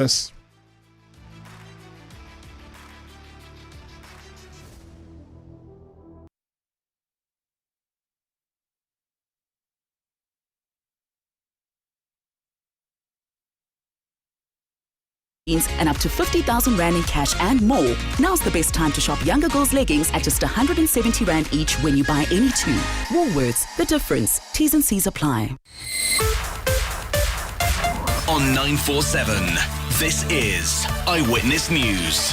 Yes. And up to 50,000 Rand in cash and more. Now's the best time to shop younger girls' leggings at just 170 Rand each when you buy any two. Woolworths, the difference. T's and C's apply. On 947, this is Eyewitness News.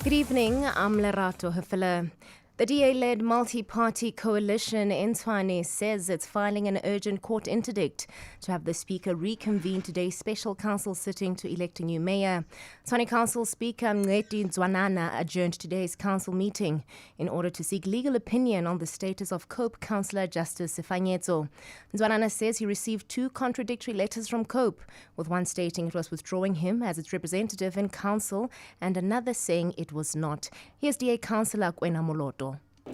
Good evening, I'm Lerato Hefele. The DA-led multi-party coalition in Tshwane says it's filing an urgent court interdict to have the Speaker reconvene today's special council sitting to elect a new mayor. Tshwane Council Speaker Mngeti Nzwanana adjourned today's council meeting in order to seek legal opinion on the status of COPE Councillor Justice Sefanyetso. Nzwanana says he received two contradictory letters from COPE, with one stating it was withdrawing him as its representative in council and another saying it was not. Here's DA Councillor Kwena Moloto.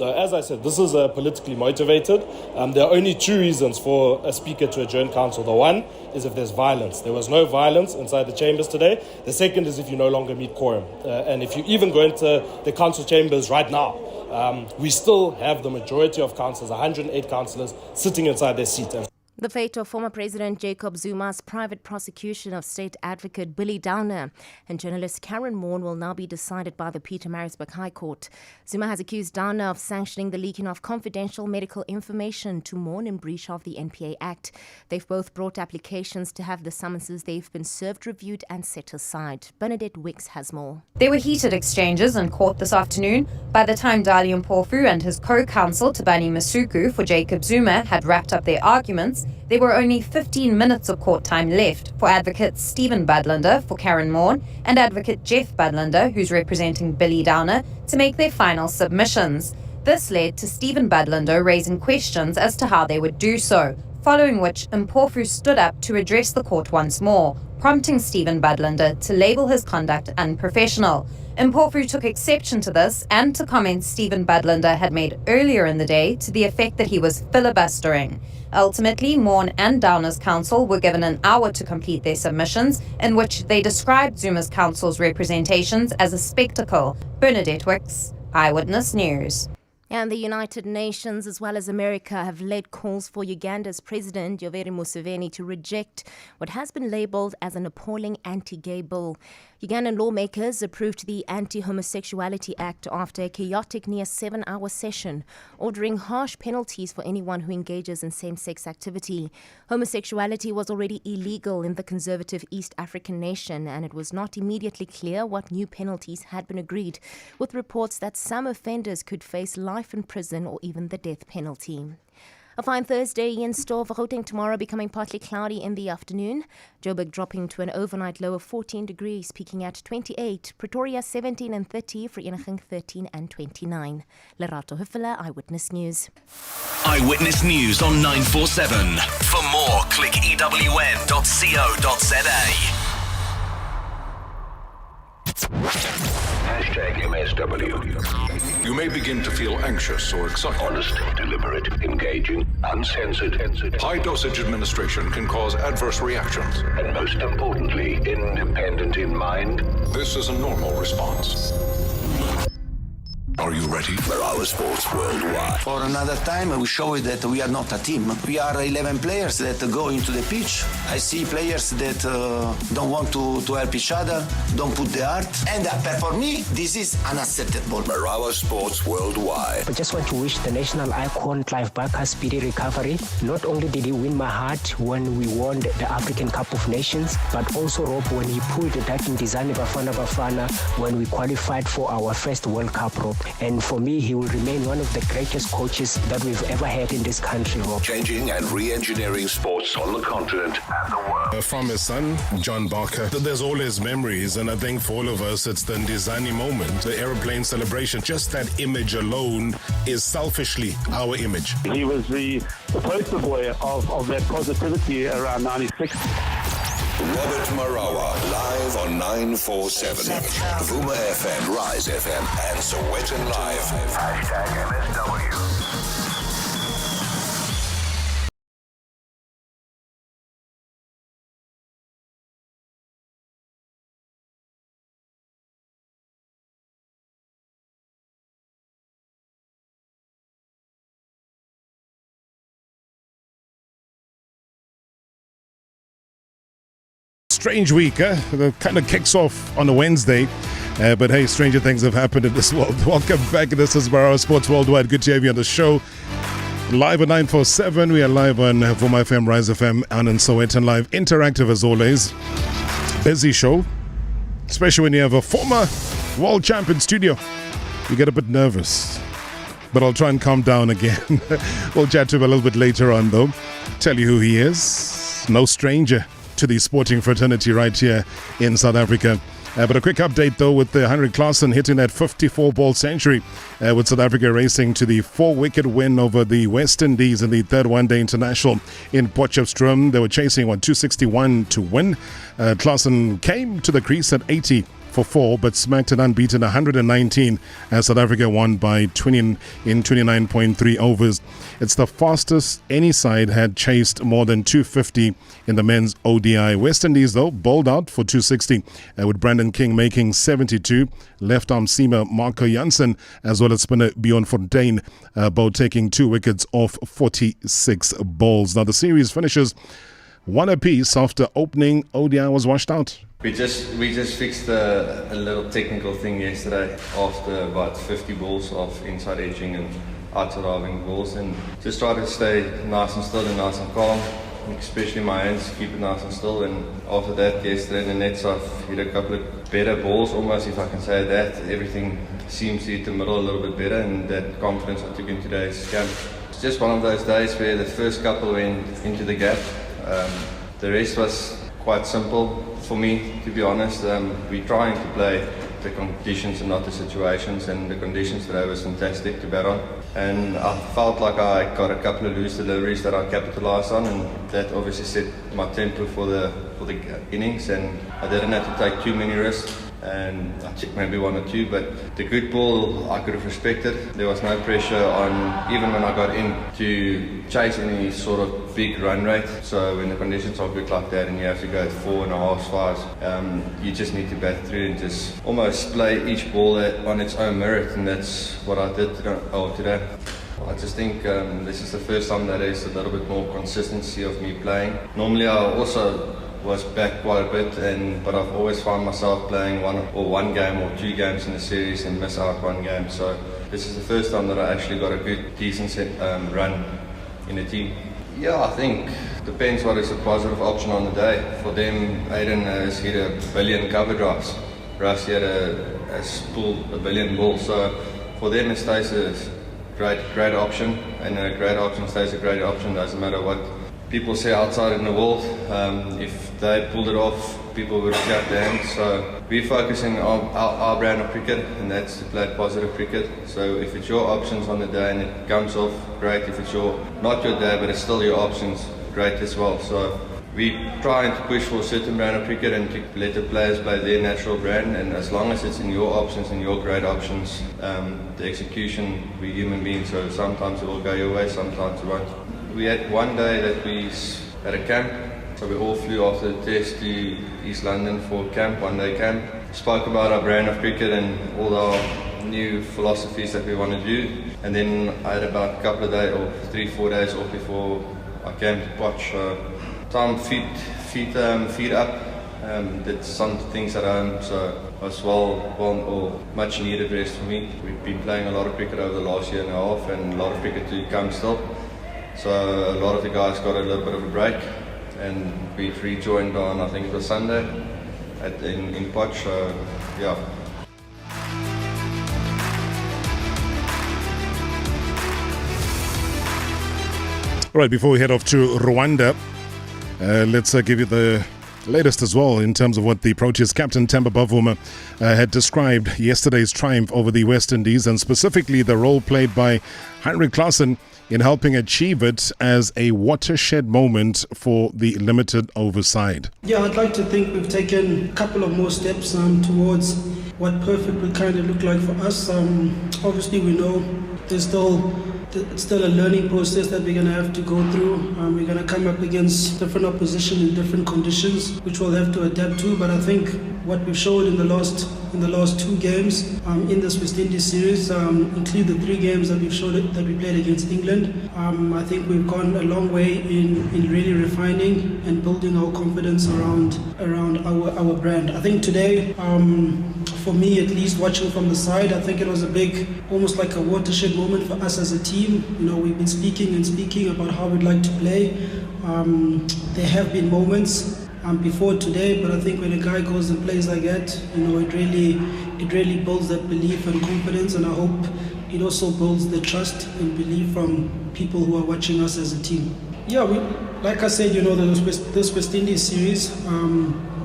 As I said, this is politically motivated. There are only two reasons for a speaker to adjourn council. The one is if there's violence. There was no violence inside the chambers today. The second is if you no longer meet quorum. And if you even go into the council chambers right now, we still have the majority of councillors, 108 councillors, sitting inside their seat. The fate of former President Jacob Zuma's private prosecution of state advocate Billy Downer and journalist Karen Moore will now be decided by the Pietermaritzburg High Court. Zuma has accused Downer of sanctioning the leaking of confidential medical information to Moore in breach of the NPA Act. They've both brought applications to have the summonses they've been served reviewed and set aside. Bernadette Wicks has more. There were heated exchanges in court this afternoon. By the time Dali Mpofu and his co-counsel Tabani Masuku for Jacob Zuma had wrapped up their arguments, there were only 15 minutes of court time left for advocates Stephen Budlander for Karen Moore and advocate Jeff Budlander, who's representing Billy Downer, to make their final submissions. This led to Stephen Budlander raising questions as to how they would do so, following which Mpofu stood up to address the court once more, prompting Stephen Budlander to label his conduct unprofessional. Mpofu took exception to this and to comments Stephen Budlander had made earlier in the day to the effect that he was filibustering. Ultimately, Morn and Downer's counsel were given an hour to complete their submissions, in which they described Zuma's counsel's representations as a spectacle. Bernadette Wicks, Eyewitness News. And the United Nations, as well as America, have led calls for Uganda's President Yoweri Museveni to reject what has been labelled as an appalling anti-gay bill. Ugandan lawmakers approved the Anti-Homosexuality Act after a chaotic near 7-hour session, ordering harsh penalties for anyone who engages in same-sex activity. Homosexuality was already illegal in the conservative East African nation, and it was not immediately clear what new penalties had been agreed, with reports that some offenders could face life in prison or even the death penalty. A fine Thursday in store for Gauteng tomorrow, becoming partly cloudy in the afternoon. Joburg dropping to an overnight low of 14 degrees, peaking at 28. Pretoria 17 and 30, Vereeniging 13 and 29. Lerato Hefele, Eyewitness News. Eyewitness News on 947. For more, click ewn.co.za. #MSW. You may begin to feel anxious or excited. Honest, deliberate, engaging, uncensored. High dosage administration can cause adverse reactions. And most importantly, independent in mind. This is a normal response. Are you ready? Marawa Sports Worldwide. For another time, we show you that we are not a team. We are 11 players that go into the pitch. I see players that don't want to help each other, don't put the heart. And for me, this is unacceptable. Marawa Sports Worldwide. I just want to wish the national icon Clive Barker speedy recovery. Not only did he win my heart when we won the African Cup of Nations, but also Rob when he pulled that in Design Bafana when we qualified for our first World Cup, Rob. And for me, he will remain one of the greatest coaches that we've ever had in this country, Rob. Changing and re-engineering sports on the continent and the world. From his son, John Barker, there's always memories, and I think for all of us, it's the Ndizani moment, the aeroplane celebration. Just that image alone is selfishly our image. He was the poster boy of that positivity around 96. Robert Marawa, live on 947. Vuma FM, Rise FM, and Sowetan Live. #MSW. Strange week, It kind of kicks off on a Wednesday. But hey, stranger things have happened in this world. Welcome back. This is Marawa Sports Worldwide. Good to have you on the show. Live on 947. We are live on Vuma FM, Rise FM, and on Sowetan Live. Interactive as always. Busy show. Especially when you have a former world champion studio. You get a bit nervous. But I'll try and calm down again. We'll chat to him a little bit later on, though. Tell you who he is. No stranger to the sporting fraternity right here in South Africa. But a quick update, though, with the Henrik Claassen hitting that 54-ball century, with South Africa racing to the 4-wicket win over the West Indies in the third one-day international in Potchefstroom. They were chasing 261 to win. Claassen came to the crease at 80 for 4, but smacked an unbeaten 119 as South Africa won by 29.3 overs. It's the fastest any side had chased more than 250 in the men's ODI. West Indies, though, bowled out for 260, with Brandon King making 72, left-arm seamer Marco Jansen, as well as spinner Bjorn Fontaine, both taking 2 wickets off 46 balls. Now the series finishes 1 apiece after opening ODI was washed out. We just fixed a little technical thing yesterday after about 50 balls of inside edging and outside arming balls, and just try to stay nice and still and nice and calm, especially my hands, keep it nice and still. And after that, yesterday in the nets, I've hit a couple of better balls, almost, if I can say that. Everything seems to hit the middle a little bit better, and that confidence I took in today's camp. It's just one of those days where the first couple went into the gap. The rest was quite simple for me, to be honest. We're trying to play the conditions and not the situations, and the conditions today was fantastic to bat on. And I felt like I got a couple of loose deliveries that I capitalised on, and that obviously set my tempo for the innings, and I didn't have to take too many risks. And I took maybe 1 or 2, but the good ball I could have respected. There was no pressure on, even when I got in, to chase any sort of big run rate. So when the conditions are good like that and you have to go at 4.5, 5, you just need to bat through and just almost play each ball on its own merit, and that's what I did today. I just think this is the first time that there's a little bit more consistency of me playing. Normally I also was back quite a bit, but I've always found myself playing one game or 2 games in the series and miss out 1 game. So this is the first time that I actually got a good, decent run in the team. Yeah, I think depends what is a positive option on the day. For them, Aiden has hit 1 billion cover drives. Rusty has pulled 1 billion balls. So for them, it stays a great option, and a great option stays a great option. Doesn't matter what people say outside in the world. If they pulled it off, people would clap their hands. So we're focusing on our brand of cricket, and that's to play positive cricket. So if it's your options on the day and it comes off, great. If it's not your day but it's still your options, great as well. So we're trying to push for a certain brand of cricket and to let the players play their natural brand, and as long as it's in your options and your great options, the execution, we're human beings, so sometimes it will go your way, sometimes it won't. We had one day that we had a camp, so we all flew after the test to East London for camp, 1-day camp. Spoke about our brand of cricket and all our new philosophies that we want to do. And then I had about a couple of days, or 3-4 days off before I came to Potch. Time feet up, did some things at home, so it was much needed rest for me. We've been playing a lot of cricket over the last year and a half, and a lot of cricket to come still. So a lot of the guys got a little bit of a break, and we've rejoined on, I think it was Sunday, in Potch, so yeah. All right, before we head off to Rwanda, let's give you the latest as well in terms of what the Proteas captain Temba Bavuma had described yesterday's triumph over the West Indies, and specifically the role played by Henrik Claassen in helping achieve it as a watershed moment for the limited over side. Yeah, I'd like to think we've taken a couple of more steps towards what perfect would kind of look like for us. Obviously we know there's still it's still a learning process that we're going to have to go through. We're going to come up against different opposition in different conditions, which we'll have to adapt to. But I think what we've showed in the last 2 games in this West Indies series, include the 3 games that we've showed that we played against England. I think we've gone a long way in really refining and building our confidence around our brand. I think today, for me at least, watching from the side, I think it was a big, almost like a watershed moment for us as a team. We've been speaking about how we'd like to play. There have been moments before today, but I think when a guy goes and plays like that, it really builds that belief and confidence, and I hope it also builds the trust and belief from people who are watching us as a team. Yeah, like I said, this West Indies series,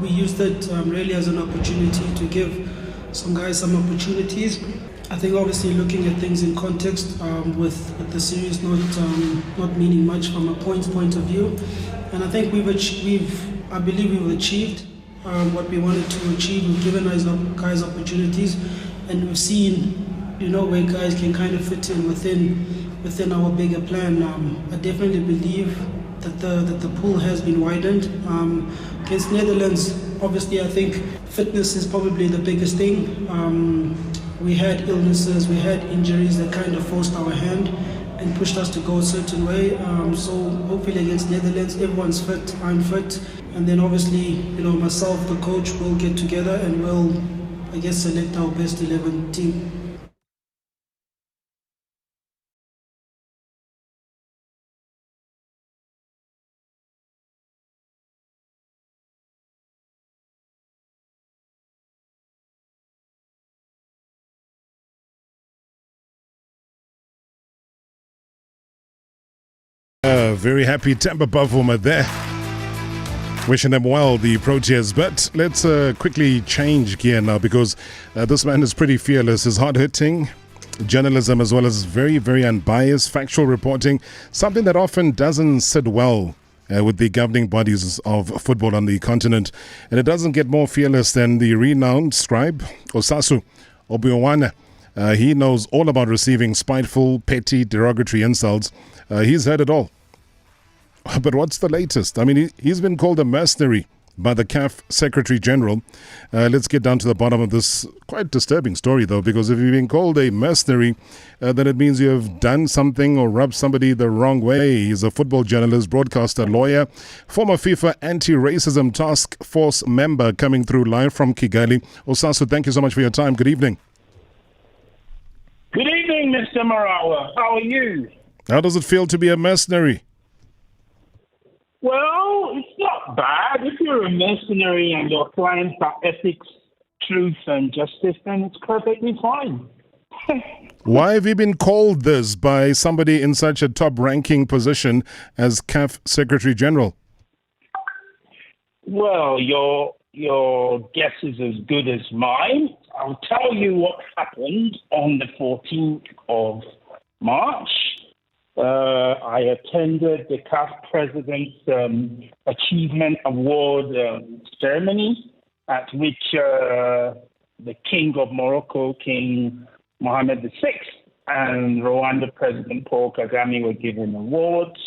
we used it really as an opportunity to give some guys some opportunities. I think obviously looking at things in context, with the series not meaning much from a points point of view, and I think I believe we've achieved what we wanted to achieve. We've given guys opportunities, and we've seen, where guys can kind of fit in within our bigger plan. I definitely believe that the pool has been widened. Against Netherlands, obviously, I think fitness is probably the biggest thing. We had illnesses, we had injuries that kind of forced our hand and pushed us to go a certain way. So hopefully against Netherlands, everyone's fit, I'm fit. And then obviously, myself, the coach, will get together and we'll, select our best 11 team. Very happy Tampa performer there. Wishing them well, the Proteas. But let's quickly change gear now, because this man is pretty fearless. His hard-hitting journalism, as well as very, very unbiased factual reporting, something that often doesn't sit well with the governing bodies of football on the continent. And it doesn't get more fearless than the renowned scribe, Osasu Obiwana. He knows all about receiving spiteful, petty, derogatory insults. He's heard it all. But what's the latest? I mean, he's been called a mercenary by the CAF Secretary General. Let's get down to the bottom of this quite disturbing story, though, because if you've been called a mercenary, then it means you have done something or rubbed somebody the wrong way. He's a football journalist, broadcaster, lawyer, former FIFA anti-racism task force member, coming through live from Kigali. Osasu, thank you so much for your time. Good evening. Good evening, Mr. Marawa. How are you? How does it feel to be a mercenary? Well, it's not bad. If you're a mercenary and your clients are ethics, truth, and justice, then it's perfectly fine. Why have you been called this by somebody in such a top-ranking position as CAF Secretary General? Well, your guess is as good as mine. I'll tell you what happened on the 14th of March. I attended the CAF President's Achievement Award ceremony, at which the King of Morocco, King Mohammed VI, and Rwanda President Paul Kagame were given awards.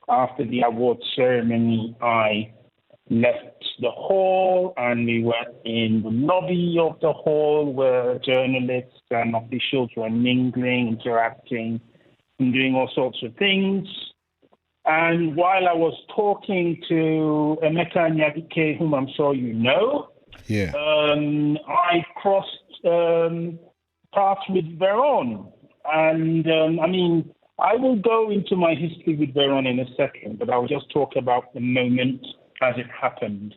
After the award ceremony, I left the hall and we were in the lobby of the hall where journalists and officials were mingling, interacting, and doing all sorts of things. And while I was talking to Emeka Nyadike, whom I'm sure you know, I crossed paths with Veron. And I will go into my history with Veron in a second, but I'll just talk about the moment as it happened.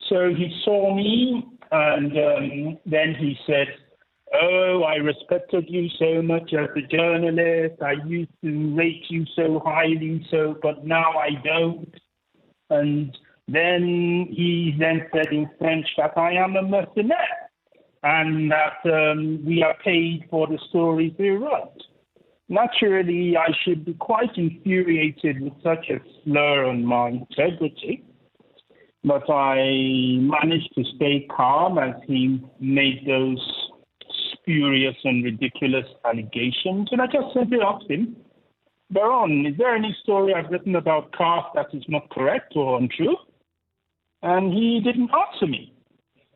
So he saw me, and then he said, "Oh, I respected you so much as a journalist. I used to rate you so highly, but now I don't." And then he said in French that I am a mercenaire and that we are paid for the stories we write. Naturally, I should be quite infuriated with such a slur on my integrity, but I managed to stay calm as he made those spurious and ridiculous allegations. And I just simply asked him, Baron, is there any story I've written about CAF that is not correct or untrue? And he didn't answer me.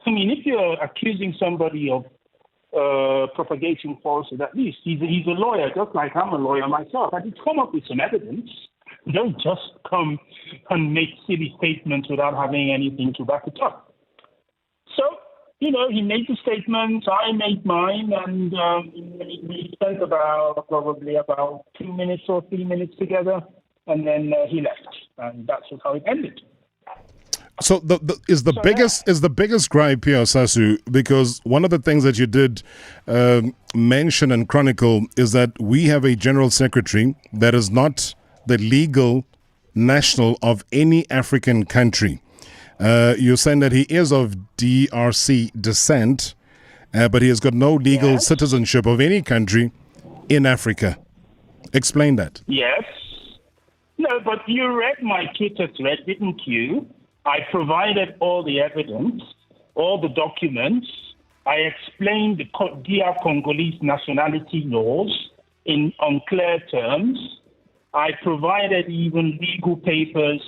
I mean, if you're accusing somebody of propagating falsehood, at least he's a lawyer, just like I'm a lawyer myself. And he's come up with some evidence. Don't just come and make silly statements without having anything to back it up. So, he made the statements, I made mine, and we spent probably about 2 minutes or 3 minutes together, and then he left. And that's how it ended. So is the biggest gripe here, Sasu, because one of the things that you did mention and chronicle is that we have a general secretary that is not the legal national of any African country. You're saying that he is of DRC descent, but he has got no legal citizenship of any country in Africa. Explain that. Yes. No, but you read my Twitter thread, didn't you? I provided all the evidence, all the documents. I explained the DR Congolese nationality laws in unclear terms. I provided even legal papers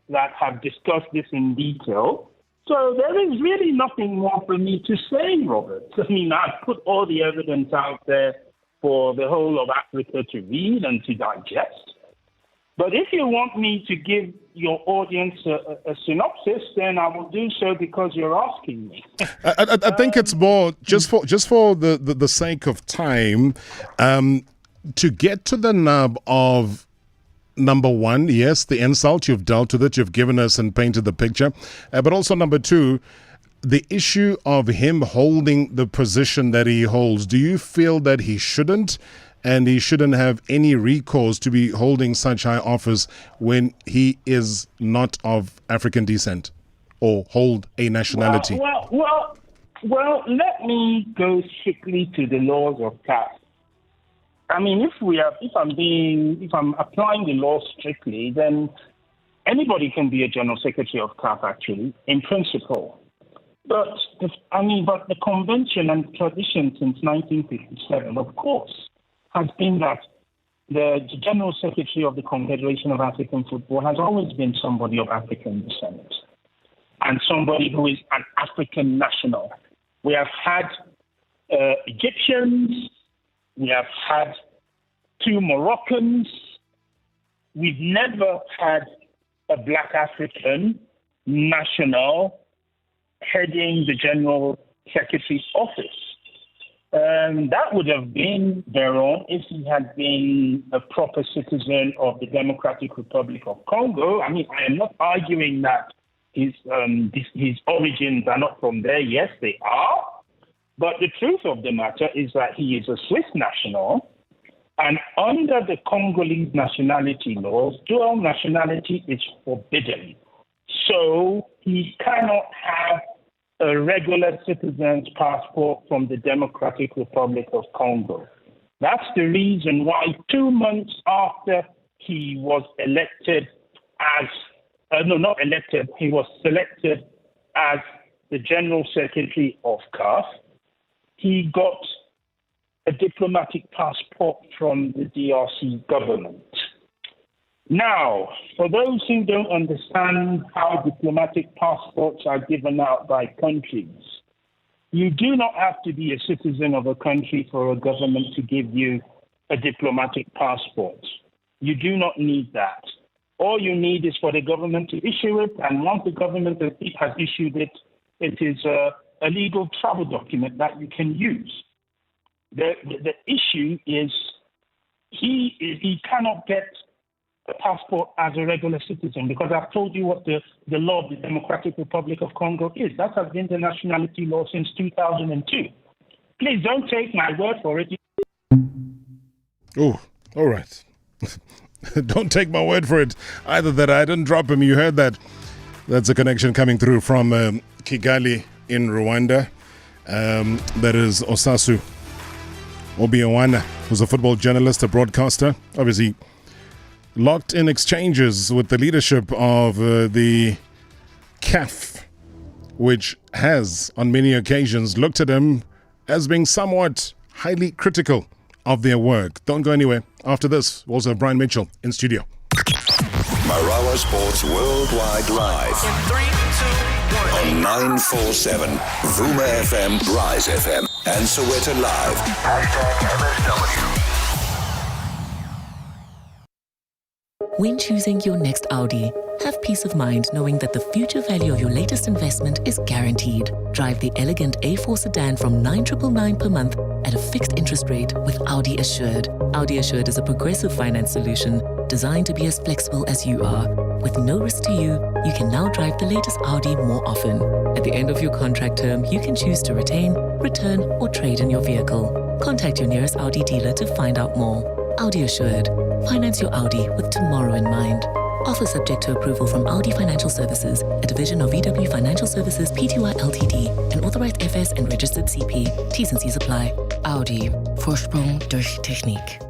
that have discussed this in detail. So there is really nothing more for me to say, Robert. I mean, I've put all the evidence out there for the whole of Africa to read and to digest. But if you want me to give your audience a synopsis, then I will do so because you're asking me. I think it's more just for the sake of time, to get to the nub of number one, yes, the insult, you've dealt with it, you've given us and painted the picture. But also number two, the issue of him holding the position that he holds. Do you feel that he shouldn't? And he shouldn't have any recourse to be holding such high office when he is not of African descent or hold a nationality? Well, let me go strictly to the laws of CAF. I mean, if I'm applying the law strictly, then anybody can be a general secretary of CAF, actually, in principle. But the convention and tradition since 1957, of course, has been that the General Secretary of the Confederation of African Football has always been somebody of African descent and somebody who is an African national. We have had Egyptians, we have had 2 Moroccans. We've never had a Black African national heading the General Secretary's office. That would have been Baron if he had been a proper citizen of the Democratic Republic of Congo. I mean, I am not arguing that his origins are not from there. Yes, they are. But the truth of the matter is that he is a Swiss national. And under the Congolese nationality laws, dual nationality is forbidden. So he cannot have a regular citizen's passport from the Democratic Republic of Congo. That's the reason why 2 months after he was elected he was selected as the General Secretary of CAF, he got a diplomatic passport from the DRC government. Now, for those who don't understand how diplomatic passports are given out by countries, you do not have to be a citizen of a country for a government to give you a diplomatic passport. You do not need that. All you need is for the government to issue it, and once the government has issued it, it is a legal travel document that you can use. The issue is he cannot get a passport as a regular citizen, because I've told you what the law of the Democratic Republic of Congo is. That has been the nationality law since 2002. Please don't take my word for it. Oh, all right. Don't take my word for it. Either that I didn't drop him. You heard that. That's a connection coming through from Kigali in Rwanda. That is Osasu Obiawana, who's a football journalist, a broadcaster. Obviously locked in exchanges with the leadership of the CAF, which has on many occasions looked at him as being somewhat highly critical of their work. Don't go anywhere. After this, we also have Brian Mitchell in studio. Marawa Sports Worldwide Live. In 3, 2, 1. On 947, Vuma FM, Rise FM, and Soweto Live. #MSW. When choosing your next Audi, have peace of mind knowing that the future value of your latest investment is guaranteed. Drive the elegant A4 sedan from 9,999 per month at a fixed interest rate with Audi Assured. Audi Assured is a progressive finance solution designed to be as flexible as you are. With no risk to you, you can now drive the latest Audi more often. At the end of your contract term, you can choose to retain, return, or trade in your vehicle. Contact your nearest Audi dealer to find out more. Audi Assured. Finance your Audi with tomorrow in mind. Offer subject to approval from Audi Financial Services, a division of VW Financial Services Pty Ltd, an authorized FS and registered CP. T's and C's apply. Audi. Vorsprung durch Technik.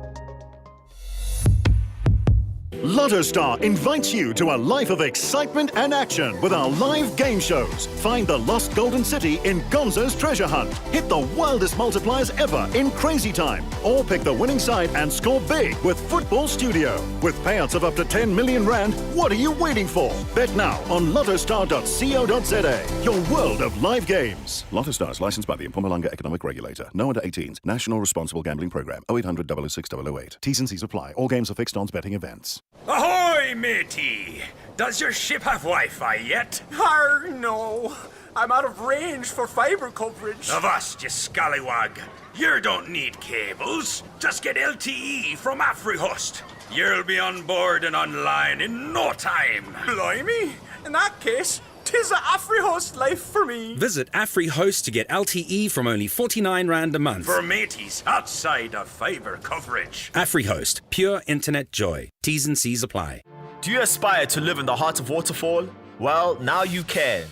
Lotto Star invites you to a life of excitement and action with our live game shows. Find the lost golden city in Gonzo's treasure hunt. Hit the wildest multipliers ever in Crazy Time. Or pick the winning side and score big with Football Studio. With payouts of up to 10 million rand, what are you waiting for? Bet now on lottostar.co.za. Your world of live games. Lotto Star is licensed by the Mpumalanga Economic Regulator. No under 18s. National Responsible Gambling Program. 0800 006 008. T's and C's apply. All games are fixed odds betting events. Ahoy, matey! Does your ship have Wi-Fi yet? No. I'm out of range for fiber coverage. Avast, you scallywag. You don't need cables. Just get LTE from AfriHost. You'll be on board and online in no time. Blimey. In that case, 'tis a AfriHost life for me. Visit AfriHost to get LTE from only 49 Rand a month. For mateys outside of fiber coverage. AfriHost, pure internet joy. T's and C's apply. Do you aspire to live in the heart of Waterfall? Well, now you can.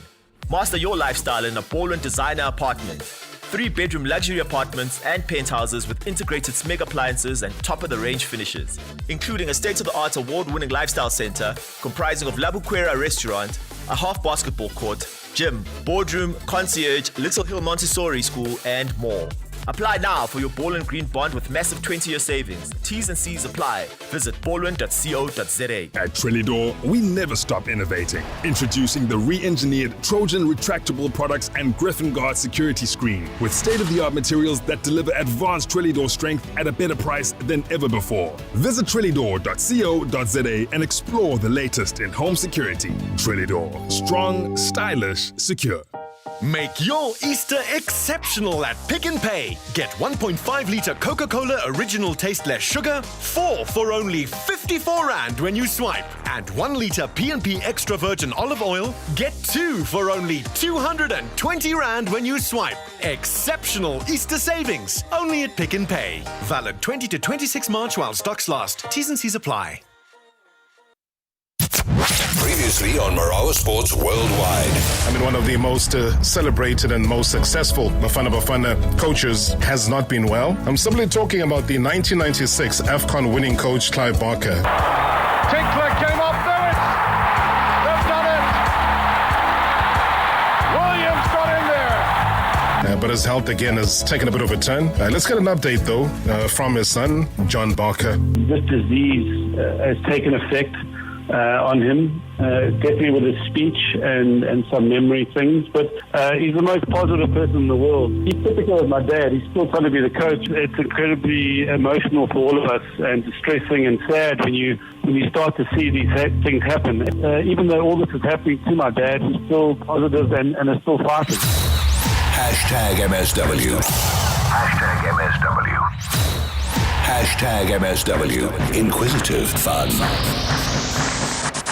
Master your lifestyle in a Poland designer apartment. 3-bedroom luxury apartments and penthouses with integrated Smeg appliances and top-of-the-range finishes, including a state-of-the-art award-winning lifestyle center comprising of Labuquera restaurant, a half basketball court, gym, boardroom, concierge, Little Hill Montessori School, and more. Apply now for your Ball and Green bond with massive 20-year savings. T's and C's apply. Visit ballwind.co.za. At Trinidor, we never stop innovating. Introducing the re-engineered Trojan retractable products and Griffin Guard security screen with state-of-the-art materials that deliver advanced Trinidor strength at a better price than ever before. Visit trinidor.co.za and explore the latest in home security. Trinidor. Strong, stylish, secure. Make your Easter exceptional at Pick n Pay. Get 1.5-litre Coca-Cola Original Taste Less Sugar, 4 for only 54 Rand when you swipe. And 1-litre P&P Extra Virgin Olive Oil, get 2 for only 220 Rand when you swipe. Exceptional Easter savings, only at Pick n Pay. Valid 20 to 26 March while stocks last. T's and C's apply. Previously on Marawa Sports Worldwide. I mean, one of the most celebrated and most successful Bafana Bafana coaches has not been well. I'm simply talking about the 1996 AFCON winning coach, Clive Barker. Tinkler came up, do it! They've done it! Williams got in there! But his health again has taken a bit of a turn. Let's get an update, though, from his son, John Barker. This disease has taken effect on him, definitely with his speech and some memory things, but he's the most positive person in the world. He's typical of my dad. He's still trying to be the coach. It's incredibly emotional for all of us and distressing and sad when you start to see these things happen. Even though all this is happening to my dad, he's still positive and is still fighting. #MSW. #MSW. #MSW. Inquisitive fun.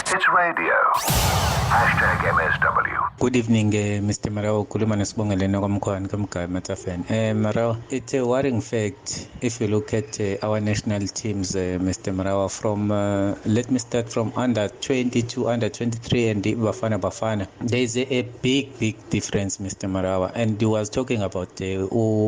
It's radio. #MSW. Good evening, Mr. Marawa. Kuluma Nesbongele Nogamkwan Kamka Matafen. Marawa, it's a worrying fact if you look at our national teams, Mr. Marawa, from let me start from under 20 to under 23 and the Bafana. There is a big difference, Mr. Marawa. And he was talking about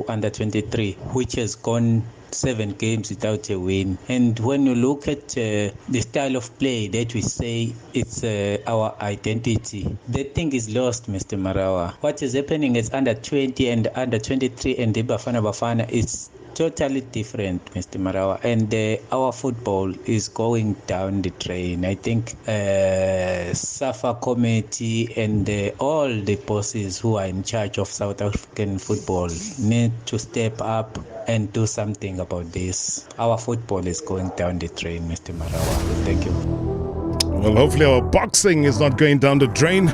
under 23, which has gone 7 games without a win. And when you look at the style of play that we say it's our identity, that thing is lost, Mr. Marawa. What is happening is under 20 and under 23 and the Bafana is totally different, Mr. Marawa. And our football is going down the drain. I think SAFA committee and all the bosses who are in charge of South African football need to step up and do something about this. Our football is going down the drain, Mr. Marawa. Thank you. Well, hopefully our boxing is not going down the drain.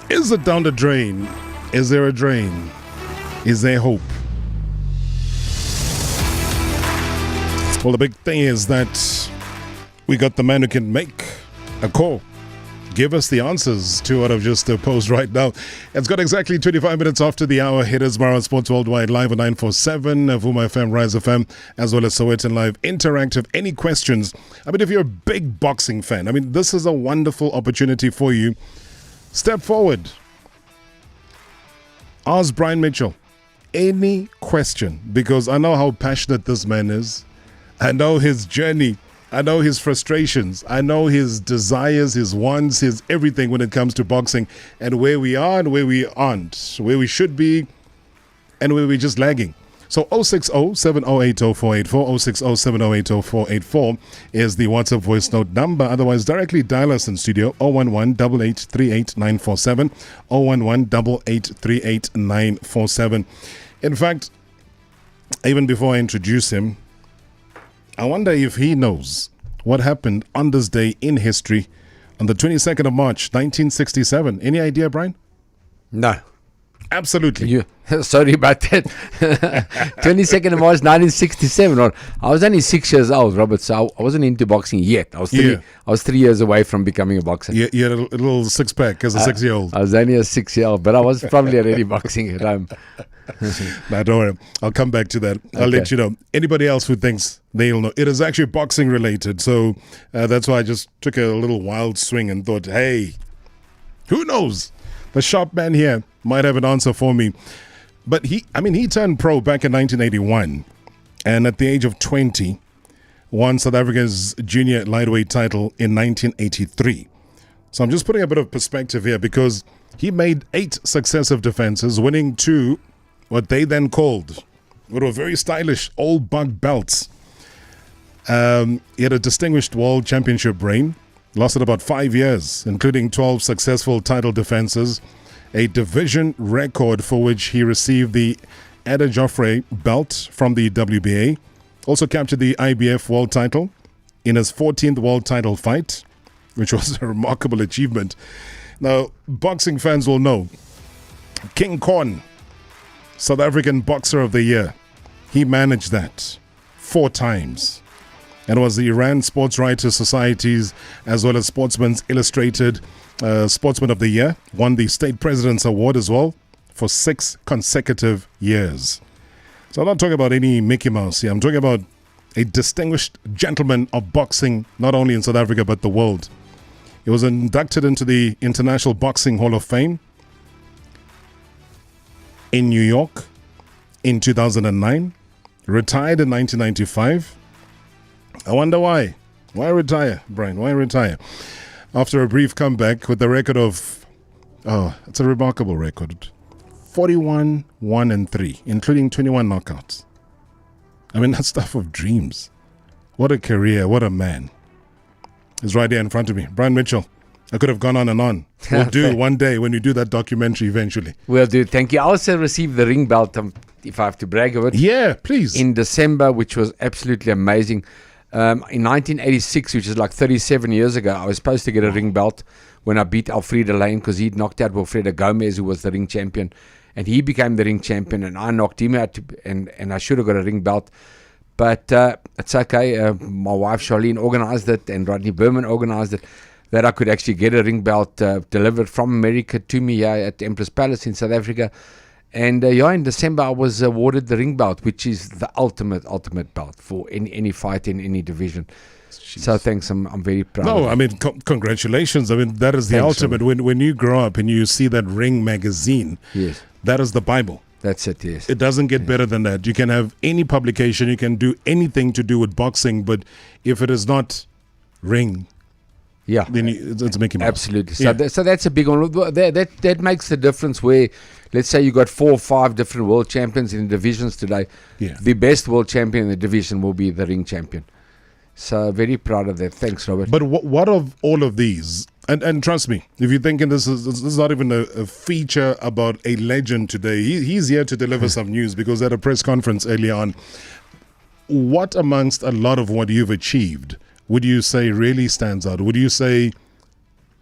Is it down the drain? Is there a drain? Is there hope? Well, the big thing is that we got the man who can make a call. Give us the answers to what I've just posed right now. It's got exactly 25 minutes after the hour. It is Marawa Sports Worldwide live on 947, Vuma FM, Rise FM, as well as Sowetan Live Interactive. Any questions? I mean, if you're a big boxing fan, I mean, this is a wonderful opportunity for you. Step forward. Ask Brian Mitchell any question, because I know how passionate this man is. I know his journey. I know his frustrations. I know his desires, his wants, his everything when it comes to boxing, and where we are and where we aren't, where we should be and where we're just lagging. So 060-7080-484, 060-7080-484 is the WhatsApp voice note number. Otherwise, directly dial us in studio, 011-8838-947, 011-8838-947. In fact, even before I introduce him, I wonder if he knows what happened on this day in history on the 22nd of March, 1967. Any idea, Brian? No. Absolutely. Sorry about that. 22nd of March, 1967. I was only 6 years old, Robert, so I wasn't into boxing yet. I was 3 years away from becoming a boxer. You had a little six-pack as a 6-year-old. I was only a 6-year-old, but I was probably already boxing at home. No, don't worry. I'll come back to that. I'll let you know. Anybody else who thinks they'll know. It is actually boxing related. So that's why I just took a little wild swing and thought, hey, who knows? The sharp man here might have an answer for me. But he turned pro back in 1981. And at the age of 20, won South Africa's junior lightweight title in 1983. So I'm just putting a bit of perspective here, because he made 8 successive defenses, winning 2, what they then called, what were very stylish, old bug belts. He had a distinguished world championship reign, lasted about 5 years, including 12 successful title defenses, a division record for which he received the Ada Joffrey belt from the WBA. Also captured the IBF world title in his 14th world title fight, which was a remarkable achievement. Now, boxing fans will know, King Khan, South African Boxer of the Year, he managed that 4 times. And was the Iran Sports Writers Society's, as well as Sportsman's Illustrated Sportsman of the Year, won the State President's Award as well for 6 consecutive years. So I'm not talking about any Mickey Mouse here. I'm talking about a distinguished gentleman of boxing, not only in South Africa, but the world. He was inducted into the International Boxing Hall of Fame in New York in 2009, retired in 1995. I wonder why. Why retire, Brian? Why retire? After a brief comeback with a record of, it's a remarkable record, 41-1-3, including 21 knockouts. I mean, that's stuff of dreams. What a career, what a man. He's right here in front of me. Brian Mitchell. I could have gone on and on. We'll do one day when you do that documentary eventually. We'll do. Thank you. I also received the ring belt, if I have to brag of it. Yeah, please. In December, which was absolutely amazing. In 1986, which is like 37 years ago, I was supposed to get a ring belt when I beat Alfredo Lane, because he'd knocked out Wilfredo Gomez, who was the ring champion. And he became the ring champion, and I knocked him out, and I should have got a ring belt. But it's okay. My wife Charlene organized it, and Rodney Berman organized it, that I could actually get a ring belt delivered from America to me here at the Empress Palace in South Africa. And in December I was awarded the ring belt, which is the ultimate belt for any fight in any division. Jeez. So thanks, I'm very proud. No, I mean, congratulations. I mean, that is the ultimate. When you grow up and you see that Ring magazine, yes, that is the Bible. That's it, yes. It doesn't get better than that. You can have any publication, you can do anything to do with boxing, but if it is not Ring, Yeah, then it's Mickey Mouse. Absolutely. So that's a big one. That makes the difference. Where, let's say, you got 4 or 5 different world champions in divisions today. Yeah. The best world champion in the division will be the ring champion. So very proud of that. Thanks, Robert. But what of all of these? And trust me, if you're thinking this is not even a feature about a legend today, he's here to deliver some news, because at a press conference earlier on, what amongst a lot of what you've achieved would you say really stands out? Would you say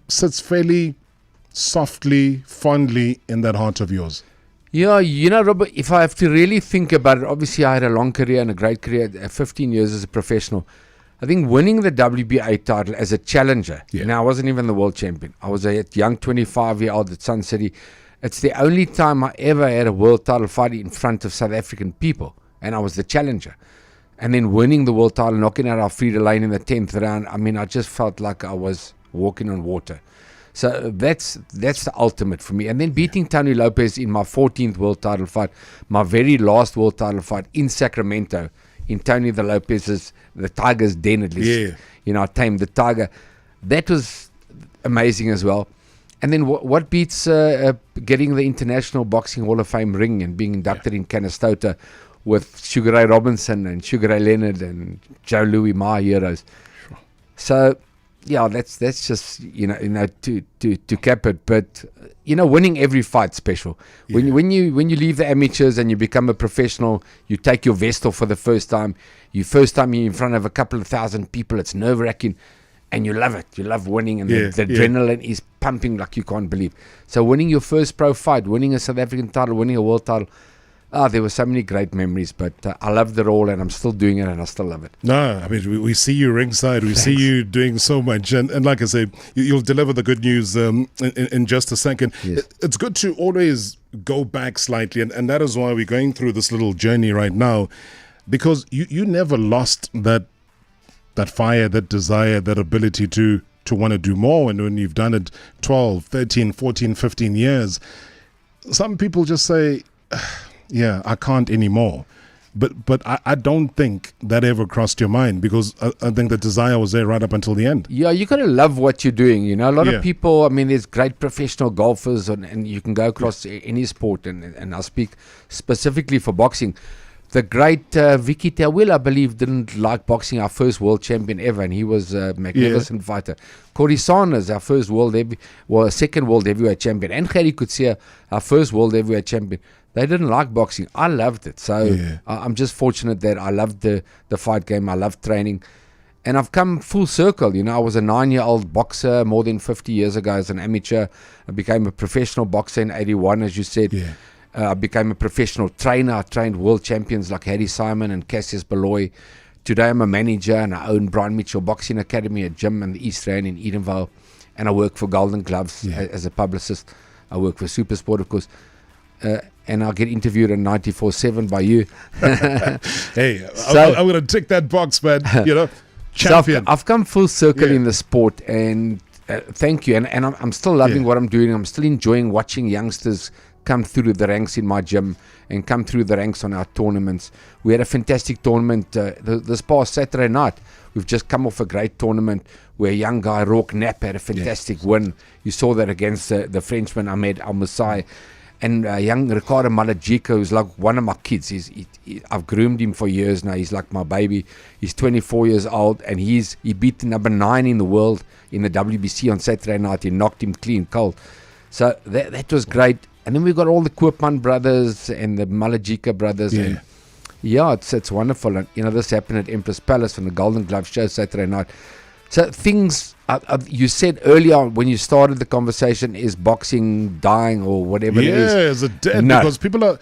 sits fairly softly, fondly in that heart of yours? Yeah, Robert, if I have to really think about it, obviously I had a long career and a great career, 15 years as a professional. I think winning the WBA title as a challenger, now I wasn't even the world champion. I was a young 25-year-old at Sun City. It's the only time I ever had a world title fight in front of South African people, and I was the challenger. And then winning the world title, knocking out Alfreda Lane in the 10th round, I mean, I just felt like I was walking on water. So that's the ultimate for me. And then beating Tony Lopez in my 14th world title fight, my very last world title fight in Sacramento, in Tony the Tiger's den, at least. I tamed the Tiger. That was amazing as well. And then what beats getting the International Boxing Hall of Fame ring and being inducted in Canastota with Sugar Ray Robinson and Sugar Ray Leonard and Joe Louis, my heroes. So, yeah, that's just to cap it. But winning every fight special. When you leave the amateurs and you become a professional, you take your vest off for the first time. You're in front of a couple of thousand people. It's nerve-wracking, and you love it. You love winning, and the adrenaline is pumping like you can't believe. So winning your first pro fight, winning a South African title, winning a world title. There were so many great memories, but I loved it all, and I'm still doing it, and I still love it. No, I mean, we see you ringside. We see you doing so much. And like I say, you'll deliver the good news in just a second. Yes. It's good to always go back slightly, and that is why we're going through this little journey right now, because you never lost that fire, that desire, that ability to want to do more. And when you've done it 12, 13, 14, 15 years, some people just say, yeah, I can't anymore. But I don't think that ever crossed your mind, because I think the desire was there right up until the end. Yeah, you got to love what you're doing. A lot of people, I mean, there's great professional golfers, and you can go across any sport, and I speak specifically for boxing. The great Vicky Tawil, I believe, didn't like boxing, our first world champion ever, and he was a magnificent fighter. Corey Saunders, our first second world heavyweight champion, and Gerrie Coetzee, our first world heavyweight champion. They didn't like boxing. I loved it. So I'm just fortunate that I loved the fight game. I loved training. And I've come full circle. I was a 9-year-old boxer more than 50 years ago as an amateur. I became a professional boxer in 81, as you said. I became a professional trainer. I trained world champions like Harry Simon and Cassius Beloy. Today I'm a manager, and I own Brian Mitchell Boxing Academy, a gym in the East Rand in Edenvale. And I work for Golden Gloves as a publicist. I work for Supersport, of course. And I'll get interviewed on 94.7 by you. Hey, I'm going to tick that box, man. Champion. So I've come full circle in the sport, and thank you. And I'm still loving what I'm doing. I'm still enjoying watching youngsters come through the ranks in my gym and come through the ranks on our tournaments. We had a fantastic tournament this past Saturday night. We've just come off a great tournament where a young guy, Rourke Knapp, had a fantastic win. You saw that against the Frenchman Ahmed Al-Masai. And young Ricardo Malajika, who's like one of my kids. I've groomed him for years now. He's like my baby. He's 24 years old, and he beat the number 9 in the world in the WBC on Saturday night. He knocked him clean cold. So that was great. And then we've got all the Koopman brothers and the Malajika brothers. Yeah. And it's wonderful. And this happened at Empress Palace on the Golden Glove show Saturday night. So things, you said earlier when you started the conversation, is boxing dying or whatever it is? Yeah, is it dead? No. Because people are,